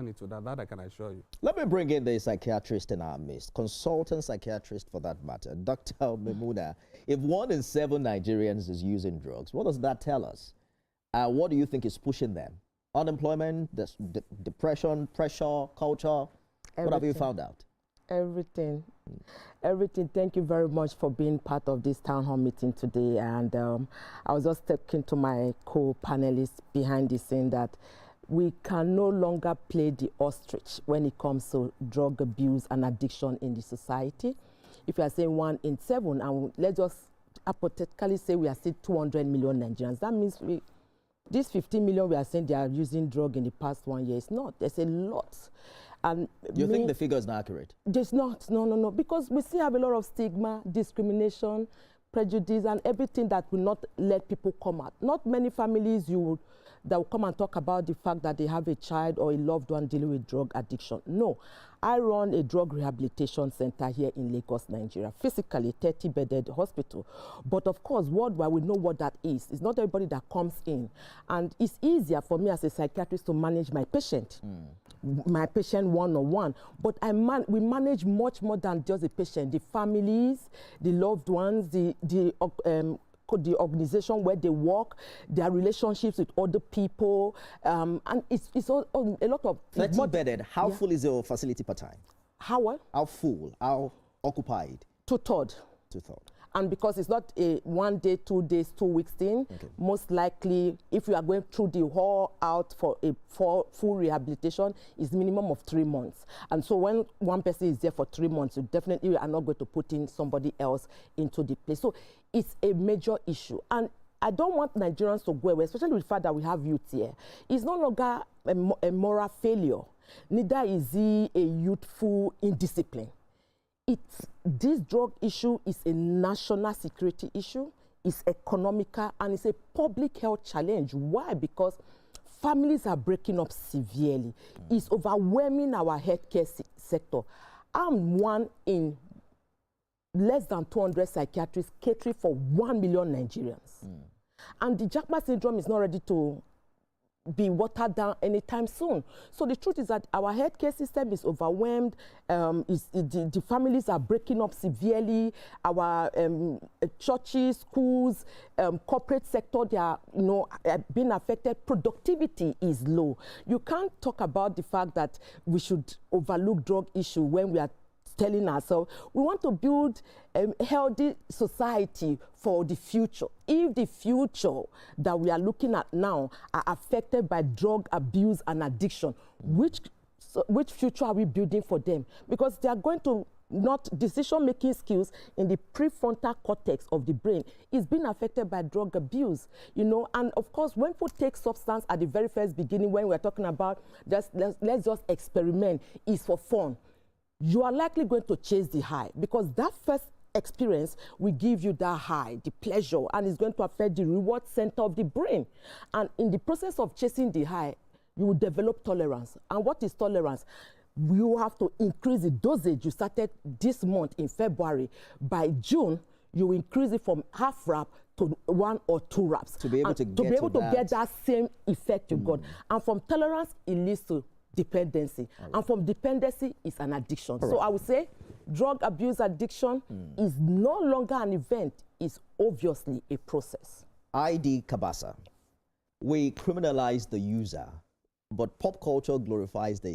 only to that. That I can assure you. Let me bring in the psychiatrist in our midst, consultant psychiatrist for that matter, Dr. Maymunah. If 1 in 7 Nigerians is using drugs, what does that tell us? What do you think is pushing them? Unemployment, depression, pressure, culture? Everything. What have you found out? Everything. Everything. Thank you very much for being part of this town hall meeting today. And I was just talking to my co-panelists behind the scene that we can no longer play the ostrich when it comes to drug abuse and addiction in the society. If you are saying 1 in 7, and let's just hypothetically say we are still 200 million Nigerians, that means these 15 million we are saying they are using drug in the past 1 year. It's not. There's a lot. And you think the figure is not accurate? There's not. No. Because we still have a lot of stigma, discrimination, prejudice, and everything that will not let people come out. Not many families that will come and talk about the fact that they have a child or a loved one dealing with drug addiction. No. I run a drug rehabilitation center here in Lagos, Nigeria, physically 30-bedded hospital. But of course, worldwide, we know what that is. It's not everybody that comes in. And it's easier for me as a psychiatrist to manage my patient, my patient one-on-one. But we manage much more than just the patient, the families, the loved ones, the organization where they work, their relationships with other people, and it's all, a lot of... 30-bedded, how full is your facility per time? How what? How full, how occupied? 2/3. 2/3. And because it's not a 1 day, 2 days, 2 weeks thing, most likely, if you are going through the whole out for a full rehabilitation, is minimum of 3 months. And so when one person is there for 3 months, you definitely are not going to put in somebody else into the place. So it's a major issue. And I don't want Nigerians to go away, especially with the fact that we have youth here. It's no longer a moral failure. Neither is it a youthful indiscipline. This drug issue is a national security issue, it's economical, and it's a public health challenge. Why? Because families are breaking up severely. It's overwhelming our healthcare sector. I'm one in less than 200 psychiatrists catering for 1 million Nigerians. And the Jackman syndrome is not ready to be watered down anytime soon. So the truth is that our healthcare system is overwhelmed. The families are breaking up severely. Our churches, schools, corporate sector, they are being affected. Productivity is low. You can't talk about the fact that we should overlook drug issue when we are telling ourselves we want to build a healthy society for the future. If the future that we are looking at now are affected by drug abuse and addiction, which future are we building for them? Because they are going to decision-making skills in the prefrontal cortex of the brain is being affected by drug abuse, and of course, when people take substance at the very first beginning, when we're talking about let's just experiment, is for fun. You are likely going to chase the high because that first experience will give you that high, the pleasure, and it's going to affect the reward center of the brain. And in the process of chasing the high, you will develop tolerance. And what is tolerance? You have to increase the dosage. You started this month in February. By June, you will increase it from half wrap to 1 or 2 wraps. To be able to get that same effect you got. And from tolerance, it leads to dependency. And from dependency is an addiction. So I would say drug abuse addiction is no longer an event, it's obviously a process. ID Kabasa. We criminalize the user, but pop culture glorifies the